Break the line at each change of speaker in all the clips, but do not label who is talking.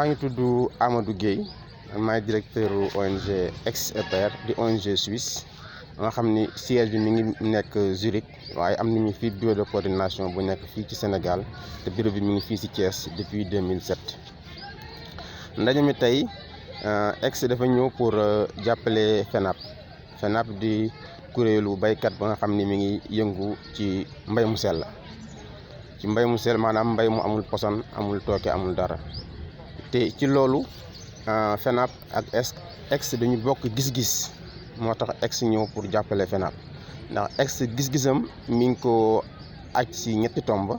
maa ngi tudd Amadou Guèye maay directeur ONG Ex-EPR di ONG suisse nga xam ni siège bi mi ngi nekk Zurich waaye am nañu fii bureau de coordination bu nekk fii ci Sénégal te bureau bi mi ngi fii ci Thiès depuis 2007. ndaje mi tey Ex dafa ñëw pour jàppale FENAP di kuréelu baykat ba nga xam ni mi ngi yëngu ci mbay mu sell maanaam mbay mu amul poson amul tooke amul dara te ci loolu FENAP ak Ex dañu bokk gis-gis moo tax Ex ñëw pour jàppale FENAP ndax Ex gis-gisam mi ngi ko aj si ñetti tomb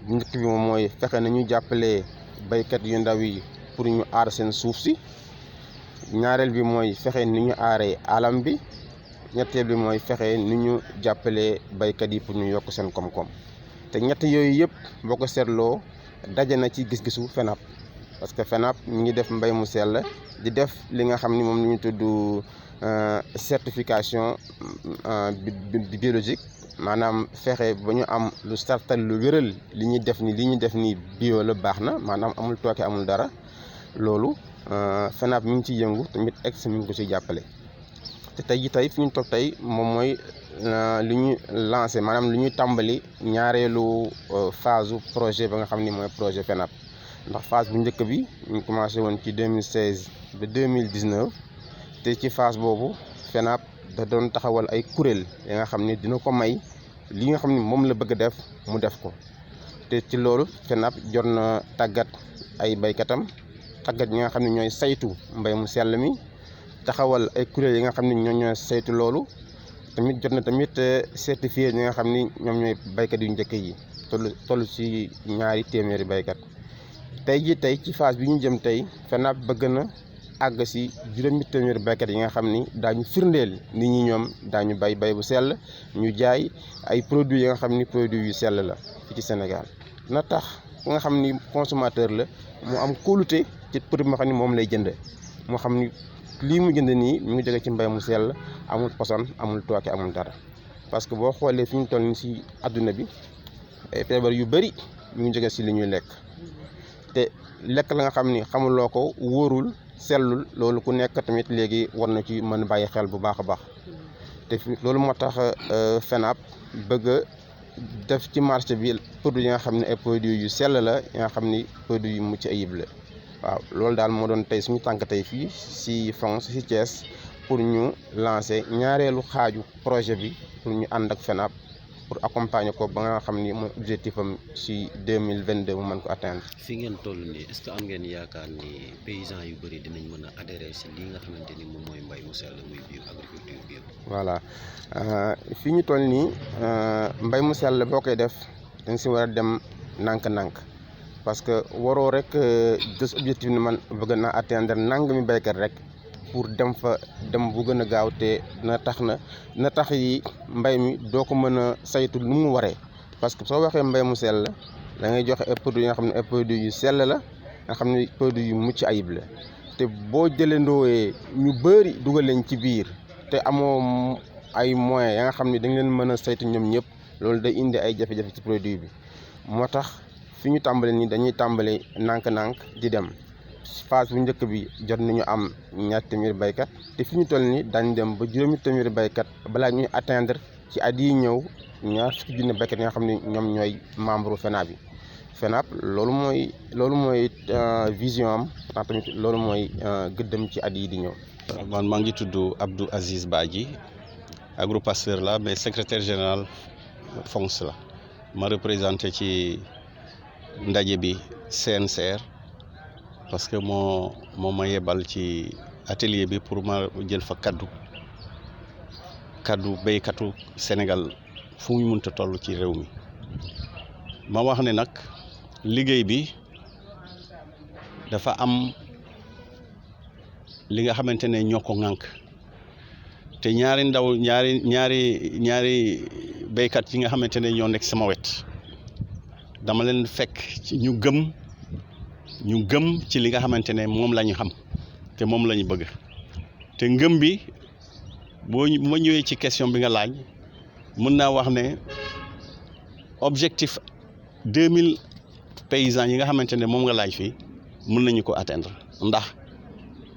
bu njëkk bi moom mooy fexe nañu jàppale baykat yu ndaw yi pour ñu aar seen suuf si, ñaareel bi mooy fexe ni ñu aaree alam bi, ñetteel bi mooy fexe ni ñu jàppale baykat yi pour ñu yokk seen koom-koom. te ñett yooyu yëpp boo ko seetloo daje na ci gis-gisu FENAP parce que FENAP mi ngi def mbay mu sell di def li nga xam ni moom la ñu tudd certification biologique, maanaam fexe ba ñu am lu sartal lu wéral li ñuy def ni bio la baax na, maanaam amul tooke amul dara. loolu FENAP mi ngi ciy yëngu tamit Ex mi ngi ko ciy jàppale. te tey fi ñu toog tey moom mooy li ñu lancé, maanaam li ñuy tàmbali ñaareelu phase projet ba nga xam ni mooy projet FENAP. ndax phase bu njëkk bi ñu commencé woon ci 2016 ba 2019 te ci phase boobu FENAP da doon taxawal ay kuréel yi nga xam ni dina ko may li nga xam ni moom la bëgg a def mu def ko. te ci loolu FENAP jot na tàggat ay baykatam, tàggat ñi nga xam ne ñooy saytu mbay mu sell mi, taxawal ay kuréel yi nga xam ne ñooy saytu loolu. tamit jot na tamit certifié ñi nga xam ni ñoom ñooy baykat yu njëkk yi toll ci 200 baykat. tey ci phase bi ñu jëm tey FENAP bëgg na àgg si 800 baykat yi nga xam ni daañu firndeel nit ñi ñoom daañu bay bu sell, ñu jaay ay produits yi nga xam ni produits yu sell la fii ci Sénégal. na tax ku nga xam ni consommateur la mu am kóolute ci produit moo xam ni moom lay jënd, moo xam ni lii mu jënd nii mu ngi jóge ci mbay mu sell, amul poson amul tooke amul dara. parce que boo xoolee fi ñu toll nii si adduna bi ay feebar yu bëri mu ngi jóge si li ñuy lekk. te lekk la nga xam ni xamuloo ko wóorul sellul, loolu ku nekk tamit léegi war na ci mën a bàyyi xel bu baax a baax. te loolu moo tax FENAP bëgg a def ci marché bi produit yi nga xam ne ay produits yu sell la, yi nga xam ni produits yu mucc ayib la. waaw loolu daal moo doon tey suñu tànk tey fii si France si Thiès pour ñu lancer ñaareelu xaaju projet bi pour ñu ànd ak FENAP pour accompagner ko ba nga xam ni mooy objectif am si 2022 mu mën ko atteindre.
fi ngeen toll nii est-ce que am ngeen yaakaar ni paysans yu bëri dinañ mën a adhérer si lii nga xamante ni moom mooy mbay mu sell muy bio, agriculture bio.
voilà fi ñu toll nii mbay mu sell boo koy def dañ si war a dem nànk-nànk, parce que waroo rek des objectif ni man bëgg naa atteindre nangami baykat rek pour dem bu gën a gaaw, te na tax yi mbay mi doo ko mën a saytu nu mu waree. parce que soo waxee mbay mu sell da ngay joxe ay produits yi nga xam ne ay produits yu sell la, nga xam ne produits yu mucc ayib la. te boo jëlandooyee ñu bëri dugal leen ci biir te amoo ay moyens ya nga xam ne dañ leen mën a saytu ñoom ñëpp, loolu day indi ay jafe-jafe ci produit bi. moo tax fi ñu tàmbale nii dañuy tàmbale nànk-nànk di dem. phase bu njëkk bi jot nañu am 200 baykat, te fi ñu toll nii dañ dem ba 800 baykat balaa ñuy atteindre ci at yi ñëw 20 baykat yi nga xam ne ñoom ñooy membre FENAP bi. FENAP loolu mooy vision am, ndax tamit loolu mooy gëddëm ci at yi di ñëw.
man maa ngi tudd Abdou Aziz Badji, agropasteur la mais secrétaire général FONGS la. ma représenté ci ndaje bi CNCR parce que moo ma yebal ci atelier bi pour ma jël fa kaddu béykatu Sénégal fu mu mënta toll ci réew mi. ma wax ne nag liggéey bi dafa am li nga xamante ne ñoo ko ŋànk, te ñaari béykat yi nga xamante ne ñoo nekk sama wet dama leen fekk ci ñu gëm ci li nga xamante ne moom la ñu xam te moom la ñu bëgg. te ngëm bi bu ma ñëwee ci question bi nga laaj, mën naa wax ne objectif 2000 paysans yi nga xamante ne moom nga laaj fii mën nañu ko atteindre ndax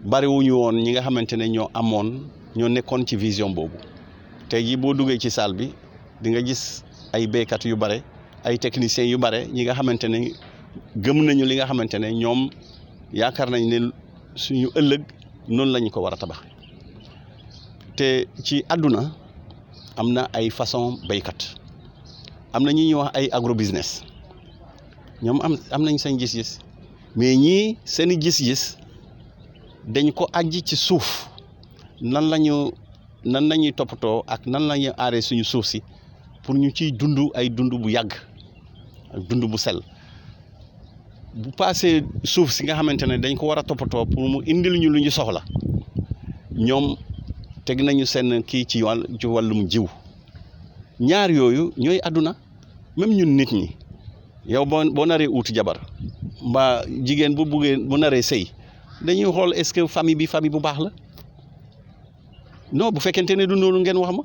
bariwuñu woon ñi nga xamante ne ñoo nekkoon ci vision boobu tey jii boo duggee ci salle bi di nga gis ay béykat yu bare ay techniciens yu bare ñi nga xamante ne gëm nañu li nga xamante ne ñoom yaakaar nañ ne suñu ëllëg noonu la ñu ko war a tabax te ci àdduna am na ay façon béykat am na ñi ñuy wax ay agro business ñoom am nañ seen gis-gis mais ñii seeni gis-gis dañ ko ajji ci suuf nan lañuy toppatoo ak nan la ñuy aaree suñu suuf si pour ñu ciy dund ay dund bu yàgg ak dund bu sell bu paasee suuf si nga xamante ne dañ ko war a toppatoo pour mu indil ñu lu ñu soxla ñoom teg nañu seen kii ci wàllum jiw ñaar yooyu ñooy àdduna même ñun nit ñi yow boo naree uuti jabar mbaa jigéen bu naree sëy dañuy xool est-ce que famille bu baax la non bu fekkente ne du noonu ngeen wax ma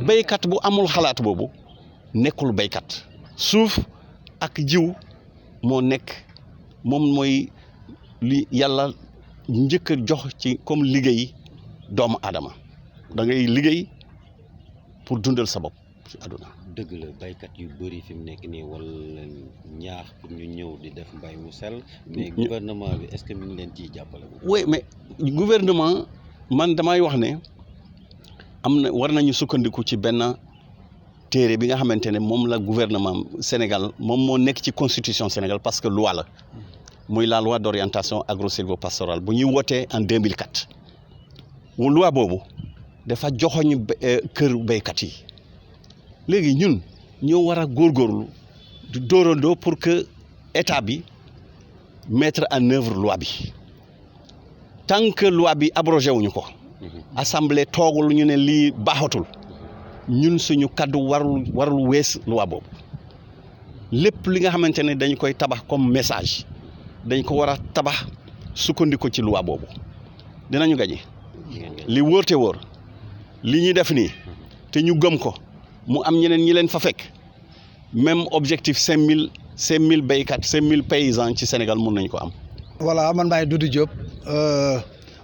béykat bu amul xalaat boobu nekkul béykat suuf ak jiw moom mooy li yàlla njëkk a jox ci comme liggéey doomu aadama da ngay liggéey pour dundal sa bopp ci àdduna.
dëgg la baykat yu bëri fi mu nekk nii wala ñaax pour ñu ñëw di def mbay mu sell mais gouvernement bi est-ce que mi ngi leen ciy jàppale.
oui mais gouvernement man damay wax ne war nañu sukkandiku ci benn téere bi nga xamante ne moom la gouvernement Sénégal moom moo nekk ci constitution Sénégal parce que loi la muy la loi d'orientation agro-sylvo-pastorale bu ñuy wootee en 2004 loi boobu dafa joxoñ kër béykat yi léegi ñun ñoo war a góorgóorlu du dóorandoo pour que état bi mettre en œuvre loi bi tant que loi bi abrogé wuñu ko assemblée toogul ñu ne lii baaxatul ñun suñu kaddu warul wees loi boobu lépp li nga xamante ne dañ koy tabax comme message dañ ko war a tabax sukkandiku ci loi boobu dinañu gañe li wóor te wóor li ñuy def nii te ñu gëm ko mu am ñeneen ñi leen fa fekk même objectif 5000 béykat 5000 paysans ci Sénégal mun nañ ko am.
voilà man maay Doudou Diop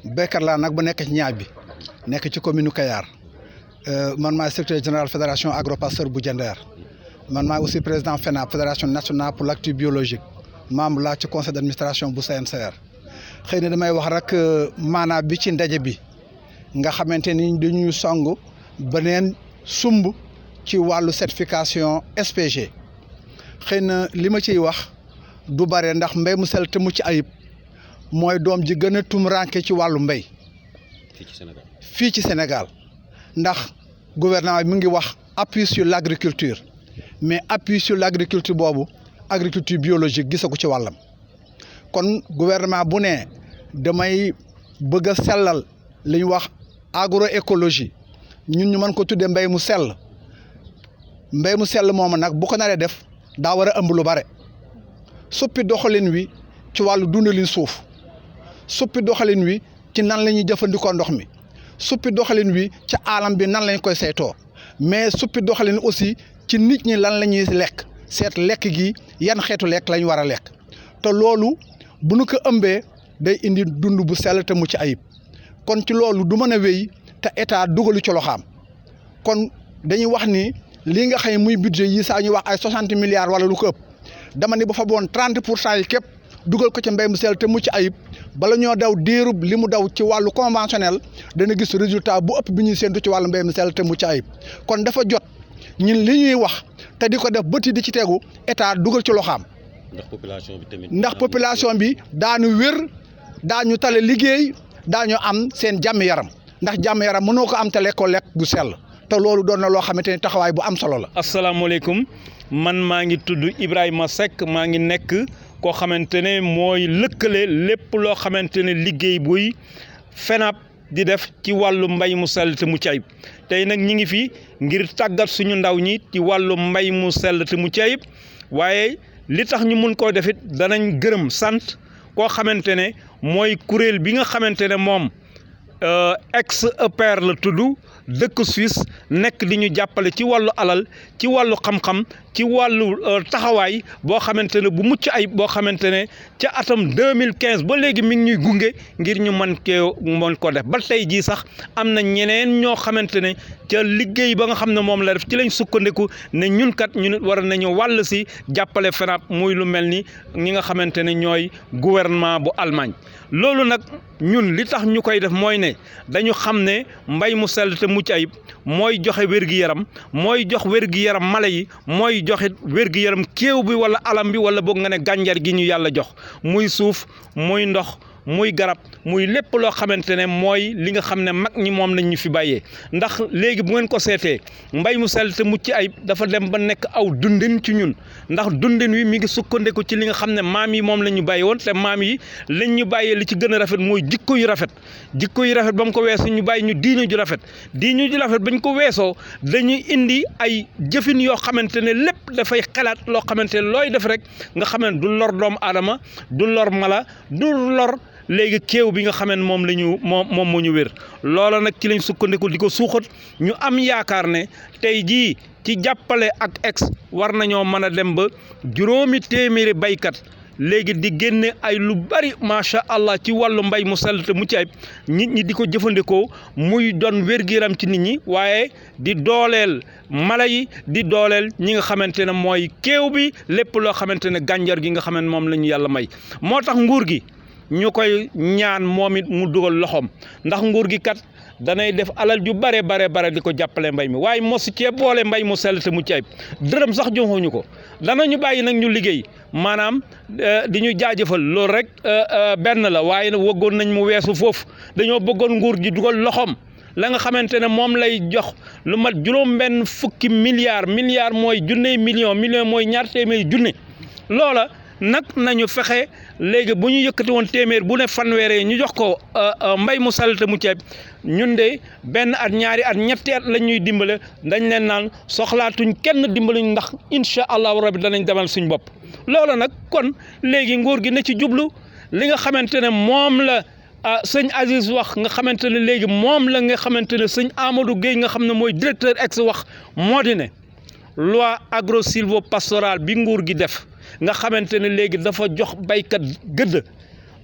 béykat laa nag bu nekk ci ñaay bi nekk ci commune Kayar man maay secrétaire général fédération agro-pasteur bu Diender man maay aussi président FENAB fédération nationale pour l'actu biologique membre laa ci conseil d'administration bu CNCR xëy na damay wax rek maanaam bi ci ndaje bi nga xamante ni dañuy song beneen sumb ci wàllu certification SPG xëy na li ma ciy wax du bare ndax mbéy mu sell te mucc ayib mooy doom ji gën a tumranke ci wàllu mbéy fii ci Sénégal ndax gouvernement bi mu ngi wax appui sur l'agriculture mais appui sur l'agriculture boobu agriculture biologique gisagu ci wàllam kon gouvernement bu ne damay bëgg a sellal li ñu wax agroécologie ñun ñu mën ko tuddee mbéy mu sell moomu nag bu ko naree def daa war a ëmb lu bare suppi doxalin wi ci wàllu dundalin suuf suppi doxalin wi ci nan la ñuy jëfandikoo ndox mi suppi doxalin wi ci alam bi nan lañ koy saytoo mais suppi doxalin aussi ci nit ñi lan la ñuy lekk seet lekk gi yan xeetu lekk lañ war a lekk te loolu bu nu ko ëmbee day indi dund bu sell te mucc ayib kon ci loolu du mën a wéy te état dugalu ci loxaam kon dañuy wax ni lii nga xam ne muy budget yi saa ñuy wax ay 60 milliards wala lu ko ëpp dama ni ba fa boon 30% yi képp dugal ko ci mbéy mu sell te mucc ayib bala ñoo daw diirub li mu daw ci wàllu conventionnel dana gis résultat bu ëpp bi ñuy séntu ci wàllu mbéy mu sell te mucc ayib kon dafa jot ñun li ñuy wax te di ko def bëti di ci tegu état dugal ci loxaam. ndax population bi daanu wér daañu tale liggéey daañu am seen jàmm yaram ndax jàmm yaram mënoo ko am te lekkoo lekk gu sell te loolu doon na loo xamante ni taxawaay bu am solo la.
asalaamaaleykum man maa ngi tudd Ibrahima Seck maa ngi nekk koo xamante ne mooy lëkkale lépp loo xamante ne liggéey buy FENAB di def ci wàllu mbay mu sell te mucc ayib tey nag ñi ngi fi ngir tàggat suñu ndaw ñi ci wàllu mbay mu sell te mucc ayib waaye li tax ñu mun koo defit danañ gërëm sant koo xamante ne mooy kuréel bi nga xamante ne moom ex-EPR la tudd dëkk Suisse nekk di ñu jàppale ci wàllu alal ci wàllu xam-xam ci wàllu taxawaay boo xamante ne bu mucc ay boo xamante ne ca atam 2015 ba léegi mi ngi ñuy gunge ngir ñu mën ko def ba tey jii sax am na ñeneen ñoo xamante ne ca liggéey ba nga xam ne moom la def ci lañ sukkandiku ne ñun kat ñu war nañu wàll si jàppale FENAB muy lu mel ni ñi nga xamante ne ñooy gouvernement bu Allemagne loolu nag ñun li tax ñu koy def mooy ne dañu xam ne mbay mu sell te mucc ayib mooy joxe wér-gi-yaram mooy jox wér-gi-yaram mala yi mooy joxe wér-gi-yaram kéew bi wala alam bi wala boog nga ne gànjar gi ñu yàlla jox muy suuf muy ndox muy garab muy lépp loo xamante ne mooy li nga xam ne mag ñi moom lañ ñu fi bàyyee ndax léegi bu ngeen ko seetee mbay mu sell te mucc ayib dafa dem ba nekk aw dundin ci ñun ndax dundin wi mi ngi sukkandiku ci li nga xam ne maam yi moom la ñu bàyyi woon te maam yi lañ ñu bàyyee li ci gën a rafet mooy jikko yu rafet ba mu ko weesu ñu bàyyi ñu diine ju rafet bañ ko weesoo dañuy indi ay jëfin yoo xamante ne lépp dafay xalaat loo xamante ne looy def rek nga xam ne du lor doomu aadama du lor mala du lor léegi kéew bi nga xamee moom la ñu moom moo ñu wér loola nag ci lañ sukkandiku di ko suuxat ñu am yaakaar ne tey jii ci jàppale ak ex war nañoo mën a dem ba 200 baykat léegi di génne ay lu bari macha allah ci wàllu mbay mu sell te mucc ayib nit ñi di ko jëfandikoo muy doon wér-gu-yaram ci nit ñi waaye di dooleel mala yi di dooleel ñi nga xamante ne mooy kéew bi lépp loo xamante ne gànjar gi nga xam ne moom la ñu yàlla may moo tax nguur gi ñu koy ñaan moom it mu dugal loxoom ndax nguur gi kat danay def alal ju bare di ko jàppale mbay mi waaye mosu cee boole mbay mu sell te mucc ayib dërëm sax joxuñu ko danañu bàyyi nag ñu liggéey maanaam di ñu jaajëfal loolu rek benn la waaye nag wëggoon nañ mu weesu foofu dañoo bëggoon nguur gi dugal loxoom la nga xamante ne moom lay jox lu mat juróom-benn fukki milliards mooy junney million mooy ñaar téeméeri junne loola nag nañu fexe léegi bu ñu yëkkati woon téeméer bu ne fanweeree ñu jox ko mbay mu sell te mucc ayib ñun de benn at ñaari at ñetti at lañ ñuy dimbale dañ leen naan soxlaatuñ kenn dimbaluñ ndax incha allahu rabi danañ demal suñ bopp loolu nag kon léegi nguur gi na ci jublu li nga xamante ne moom la sëñ Aziz wax nga xamante ne léegi moom la nga xamante ne sëñ Amadou Guèye nga xam ne mooy directeur ex wax moo di ne loi agro-sylvo-pastorale bi nguur gi def nga xamante ne léegi dafa jox baykat gëdd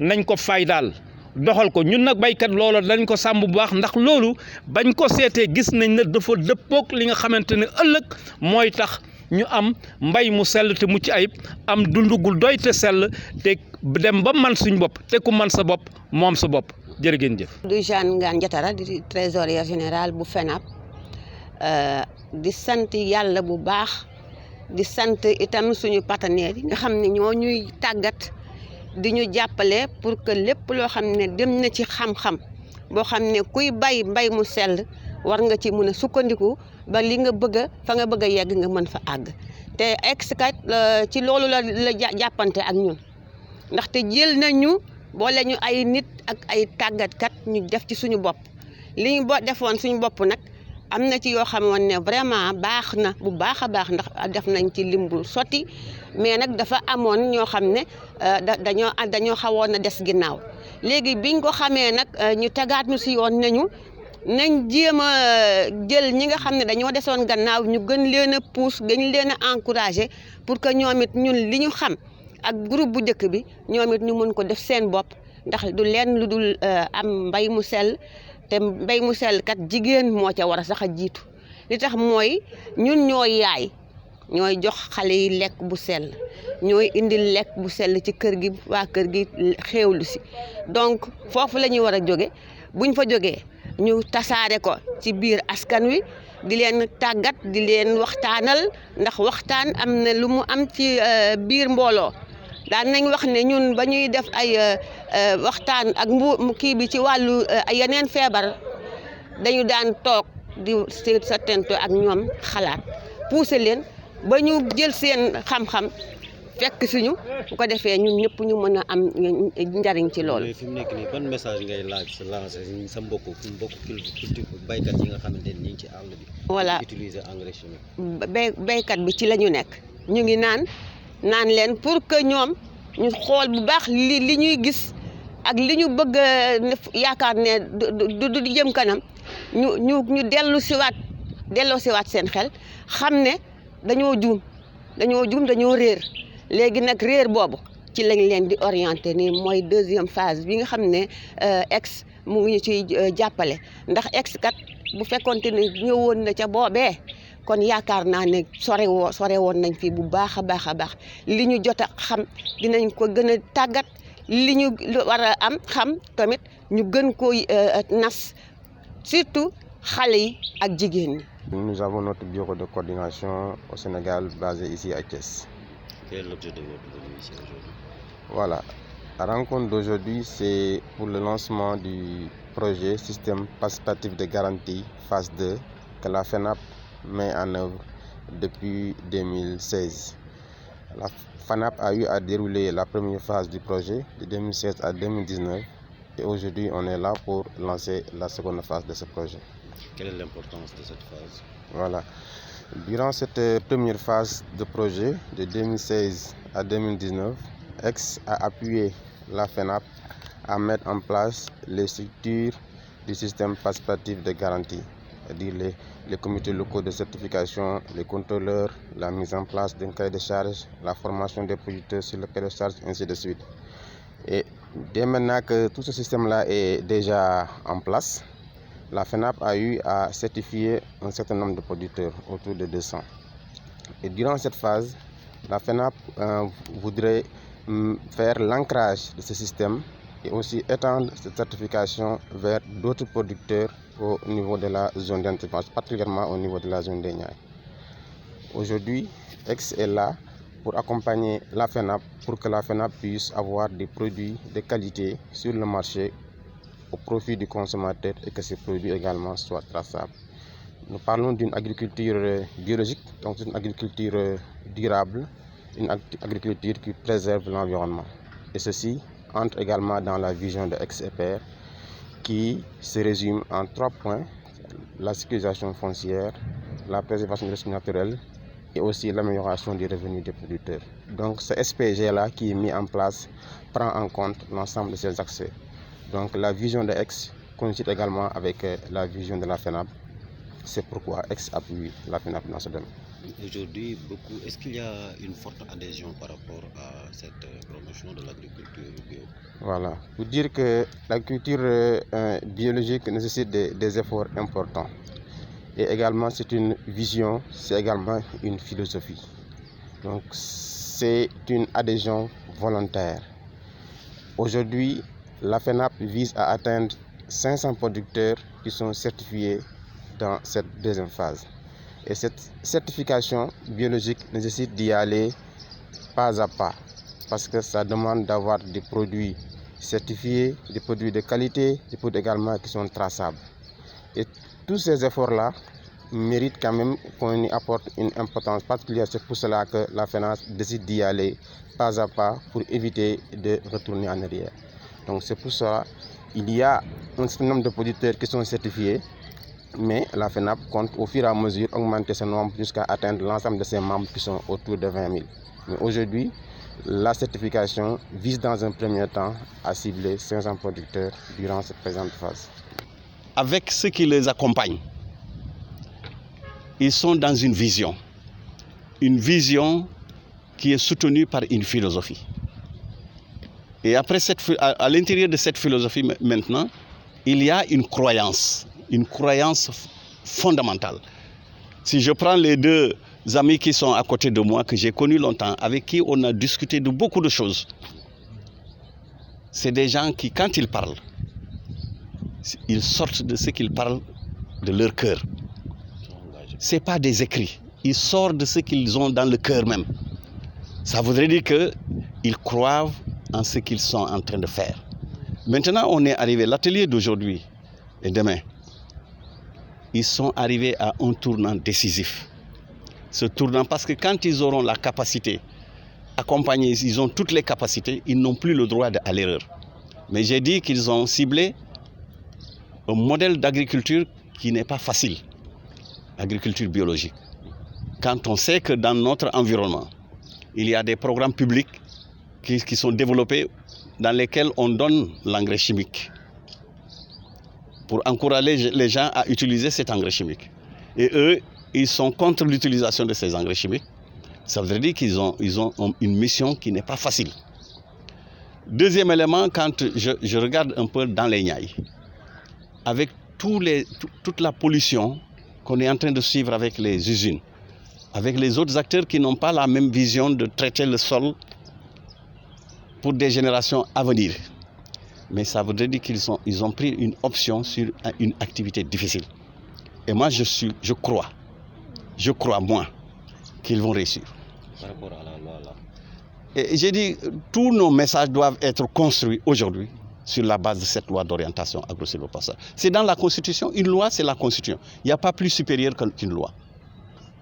nañ ko faydaal doxal ko ñun nag baykat loolu dañ ko sàmm bu baax ndax loolu bañ ko seetee gis nañ ne dafa dëppoog li nga xamante ne ëllëg mooy tax ñu am mbay mu sell te mucc ayib am dundugul doy te sell te dem ba man suñ bopp te ku man sa bopp moom sa bopp jërë ngeen jëf.
du Jeanne Ngane Diatara di trésorier général bu FENAB di sant yàlla bu baax. di sant itam suñu partenaires yi nga xam ne ñoo ñuy tàggat di ñu jàppale pour que lépp loo xam ne dem na ci xam-xam boo xam ne kuy bay mbay mu sell war nga ci mën a sukkandiku ba li nga bëgg a fa nga bëgg a yegg nga mën fa àgg te exkat ci loolu la jàppante ak ñun ndaxte jël nañu boole ñu ay nit ak ay tàggatkat ñu def ci suñu bopp li ñu defoon suñu bopp nag am na ci yoo xamoon ne vraiment baax na bu baax a baax ndax def nañ ci lim bu sotti mais nag dafa amoon ñoo xam ne dañoo xawoon a des ginnaaw léegi biñ ko xamee nag ñu tegaat ñu si yoon nañ jéem a jël ñi nga xam ne dañoo desoon gannaaw ñu gën leen a pousse gën leen a encourager pour que ñoom it ñun li ñu xam ak groupe bu njëkk bi ñoom it ñu mën ko def seen bopp ndax du leen lu dul am mbay mu sell te mbay mu sell kat jigéen moo ca war a sax a jiitu li tax mooy ñun ñooy yaay ñooy jox xale yi lekk bu sell ñooy indil lekk bu sell ci kër gi waa kër gi xéewlu si donc foofu la ñuy war a jóge buñ fa jógee ñu tasaare ko ci biir askan wi di leen tàggat di leen waxtaanal ndax waxtaan am na lu mu am ci biir mbooloo daan nañ wax ne ñun ba ñuy def ay waxtaan ak kii bi ci wàllu yeneen feebar dañu daan toog di sa tento ak ñoom xalaat pousser leen ba ñu jël seen xam-xam fekk suñu bu ko defee ñun ñëpp ñu mën a am njariñ ci loolu.
mais fi mu nekk nii ban message ngay lancer sa mbokk baykat yi nga xamante ni ñu ngi ci àll bi.
voilà
utiliser engrais chimique.
baykat bi ci la ñu nekk ñu ngi naan leen pour que ñoom ñu xool bu baax li ñuy gis ak li ñu bëgg yaakaar ne du jëm kanam ñu delloo siwaat seen xel xam ne dañoo juum dañoo jum dañoo réer léegi nag réer boobu ci lañ leen di orienté nii mooy deuxième phase bi nga xam ne ex mu ngi ñu ciy jàppale ndax ex kat bu fekkonte ne ñëwoon na ca boobee kon yaakaar naa ne sore woon nañ fi bu baax a baax a baax li ñu jot a xam dinañ ko gën a tàggat li ñu war a am xam tamit ñu gën koy nas surtout xale yi ak jigéen ñi.
Nous avons notre bureau de coordination au Sénégal basé ici à Thiès.
Quel est l'objet de votre venue ici aujourd'hui?
Voilà, la rencontre d'aujourd'hui, c'est pour le lancement du projet Système participatif de garantie phase 2 que la FENAP met en œuvre depuis 2016. La FENAP a eu à dérouler la première phase du projet de 2016 à 2019 et aujourd'hui on est là pour lancer la seconde phase de ce projet.
Quelle est l'importance de cette phase?
Voilà. Durant cette première phase de projet de 2016 à 2019, EX a appuyé la FENAP à mettre en place les structures du système participatif de garantie, c'est-à-dire les comités locaux de certification, les contrôleurs, la mise en place d'un cahier de charges, la formation des producteurs sur le cahier de charges, ainsi de suite. Et dès maintenant que tout ce système-là est déjà en place, la FENAP a eu à certifier un certain nombre de producteurs, autour de 200. Et durant cette phase, la FENAP voudrait faire l'ancrage de ce système et aussi étendre cette certification vers d'autres producteurs au niveau de la zone d'intervention, particulièrement au niveau de la zone des Niayes. Aujourd'hui, EX est là pour accompagner la FENAP pour que la FENAP puisse avoir des produits de qualité sur le marché au profit du consommateur et que ces produits également soient traçables. Nous parlons d'une agriculture biologique, donc une agriculture durable, une agriculture qui préserve l'environnement. Et ceci entre également dans la vision de ex-EPR qui se résume en 3 points: la sécurisation foncière, la préservation des ressources naturelles et aussi l'amélioration des revenus des producteurs. Donc ce SPG-là qui est mis en place prend en compte l'ensemble de ces accès. Donc la vision de EX coïncide également avec la vision de la FENAP. C'est pourquoi EX appuie la FENAP dans ce domaine.
Aujourd'hui, est-ce qu'il y a une forte adhésion par rapport à cette promotion de l'agriculture bio?
Voilà, pour dire que l'agriculture biologique nécessite des efforts importants. Et également c'est une vision, c'est également une philosophie. Donc c'est une adhésion volontaire. Aujourd'hui, la FENAP vise à atteindre 500 producteurs qui sont certifiés dans cette deuxième phase. Et cette certification biologique nécessite d'y aller pas à pas parce que ça demande d'avoir des produits certifiés, des produits de qualité, des produits également qui sont traçables. Et tous ces efforts-là méritent quand même qu'on y apporte une importance particulière. C'est pour cela que la FENAP décide d'y aller pas à pas pour éviter de retourner en arrière. Donc c'est pour cela qu'il y a un certain nombre de producteurs qui sont certifiés, mais la FENAP compte au fur et à mesure augmenter ce nombre jusqu'à atteindre l'ensemble de ses membres qui sont autour de 20 000. Mais aujourd'hui, la certification vise dans un premier temps à cibler 500 producteurs durant cette présente phase.
Avec ceux qui les accompagnent, ils sont dans une vision qui est soutenue par une philosophie. Et après à l'intérieur de cette philosophie maintenant, il y a une croyance fondamentale. Si je prends les 2 amis qui sont à côté de moi, que j'ai connus longtemps, avec qui on a discuté de beaucoup de choses, c'est des gens qui, quand ils parlent, ils sortent de ce qu'ils parlent de leur cœur. Ce n'est pas des écrits, ils sortent de ce qu'ils ont dans le cœur même. Ça voudrait dire qu'ils croient en ce qu'ils sont en train de faire. Maintenant, on est arrivé, l'atelier d'aujourd'hui et demain, ils sont arrivés à un tournant décisif. Ce tournant, parce que quand ils auront la capacité, accompagnés, ils ont toutes les capacités, ils n'ont plus le droit à l'erreur. Mais j'ai dit qu'ils ont ciblé un modèle d'agriculture qui n'est pas facile, agriculture biologique. Quand on sait que dans notre environnement, il y a des programmes publics qui sont développés dans lesquels on donne l'engrais chimique pour encourager les gens à utiliser cet engrais chimique. Et eux, ils sont contre l'utilisation de ces engrais chimiques Ça veut dire qu'ils ont une mission qui n'est pas facile. Deuxième élément, quand je regarde un peu dans les Niayes, avec toute la pollution qu'on est en train de suivre avec les usines, avec les autres acteurs qui n'ont pas la même vision de traiter le sol pour des générations à venir. Mais ça veut dire qu'ils ont pris une option sur une activité difficile. Et moi, je crois, moi, qu'ils vont réussir.
Par rapport à la loi, là.
Et j'ai dit, tous nos messages doivent être construits aujourd'hui sur la base de cette loi d'orientation agro-sylvo-pastorale. C'est dans la Constitution, une loi, c'est la Constitution. Il n'y a pas plus supérieur qu'une loi.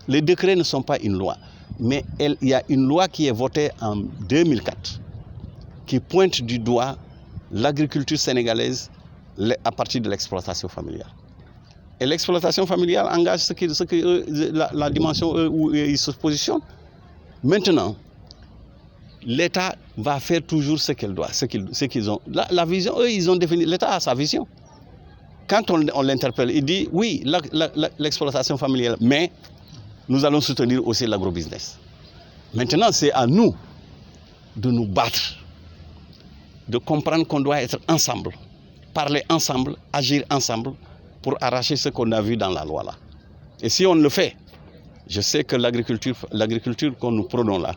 Les décrets ne sont pas une loi, mais il y a une loi qui est votée en 2004, qui pointe du doigt l'agriculture sénégalaise à partir de l'exploitation familiale. Et l'exploitation familiale engage la dimension où ils se positionnent. Maintenant, l'État va faire toujours ce qu'il doit, ce qu'ils ont. La vision, eux, ils ont défini, l'État a sa vision. Quand on l'interpelle, il dit, oui, l'exploitation familiale, mais nous allons soutenir aussi l'agrobusiness. Maintenant, c'est à nous de nous battre, de comprendre qu'on doit être ensemble, parler ensemble, agir ensemble pour arracher ce qu'on a vu dans la loi là. Et si on le fait, je sais que l'agriculture que nous prenons là,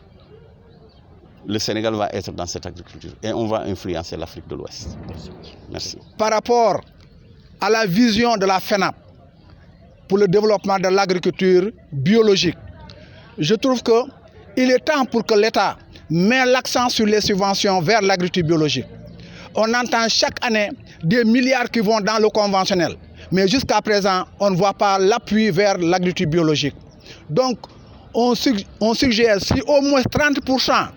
le Sénégal va être dans cette agriculture et on va influencer l'Afrique de l'Ouest. Merci.
Par rapport à la vision de la FENAP pour le développement de l'agriculture biologique, je trouve qu'il est temps pour que l'État mette l'accent sur les subventions vers l'agriculture biologique. On entend chaque année des milliards qui vont dans le conventionnel, mais jusqu'à présent, on ne voit pas l'appui vers l'agriculture biologique. Donc, on suggère si au moins 30%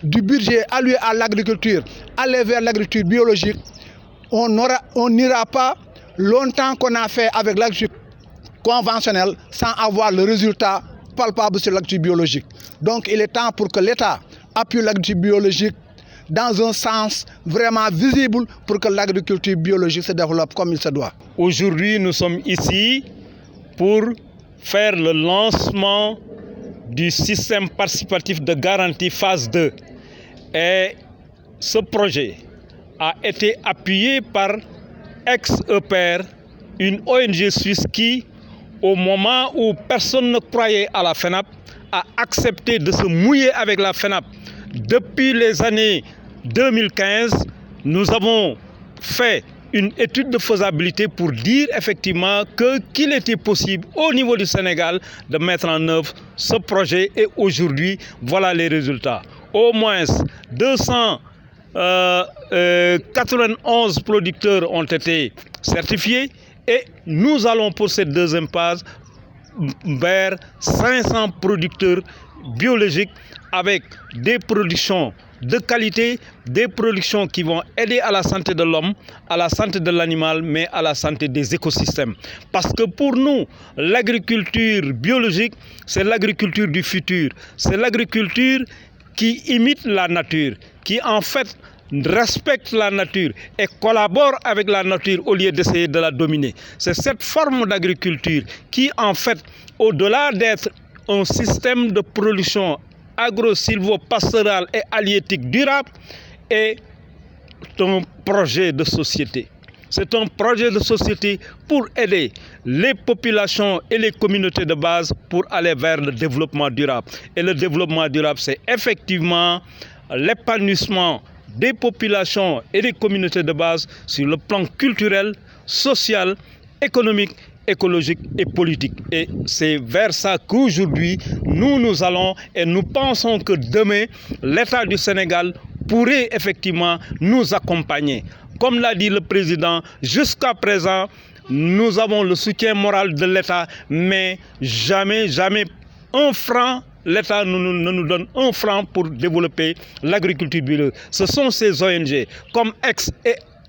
du budget alloué à l'agriculture aller vers l'agriculture biologique, on n'ira pas longtemps qu'on a fait avec l'agriculture conventionnelle sans avoir le résultat palpable sur l'agriculture biologique. Donc, il est temps pour que l'État appuie l'agriculture biologique dans un sens vraiment visible pour que l'agriculture biologique se développe comme il se doit.
Aujourd'hui, nous sommes ici pour faire le lancement du système participatif de garantie phase 2. Et ce projet a été appuyé par Ex-EPR, une ONG suisse qui, au moment où personne ne croyait à la FENAP, a accepté de se mouiller avec la FENAP. Depuis les années 2015, nous avons fait une étude de faisabilité pour dire effectivement qu'il était possible au niveau du Sénégal de mettre en œuvre ce projet et aujourd'hui, voilà les résultats. Au moins 291 producteurs ont été certifiés et nous allons pour cette deuxième phase vers 500 producteurs biologiques avec des productions de qualité, des productions qui vont aider à la santé de l'homme, à la santé de l'animal, mais à la santé des écosystèmes. Parce que pour nous, l'agriculture biologique, c'est l'agriculture du futur. C'est l'agriculture qui imite la nature, qui en fait respecte la nature et collabore avec la nature au lieu d'essayer de la dominer. C'est cette forme d'agriculture qui en fait, au-delà d'être un système de production agro-sylvo-pastoral et halieutique durable, est un projet de société. C'est un projet de société pour aider les populations et les communautés de base pour aller vers le développement durable. Et le développement durable, c'est effectivement l'épanouissement des populations et des communautés de base sur le plan culturel, social, économique, écologique et politique. Et c'est vers ça qu'aujourd'hui, nous allons et nous pensons que demain, l'État du Sénégal pourrait effectivement nous accompagner. Comme l'a dit le président, jusqu'à présent, nous avons le soutien moral de l'État, mais jamais un franc, l'État ne nous donne un franc pour développer l'agriculture biologique. Ce sont ces ONG comme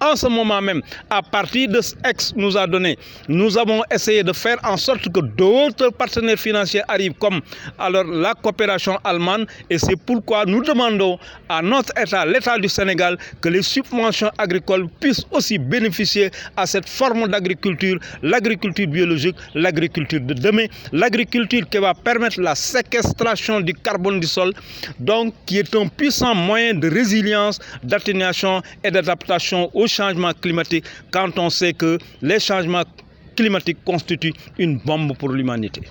en ce moment même, à partir de ce ex nous a donné, nous avons essayé de faire en sorte que d'autres partenaires financiers arrivent, comme alors la coopération allemande, et c'est pourquoi nous demandons à notre État, l'État du Sénégal, que les subventions agricoles puissent aussi bénéficier à cette forme d'agriculture, l'agriculture biologique, l'agriculture de demain, l'agriculture qui va permettre la séquestration du carbone du sol, donc qui est un puissant moyen de résilience, d'atténuation et d'adaptation au changement climatique, quand on sait que les changements climatiques constituent une bombe pour l'humanité.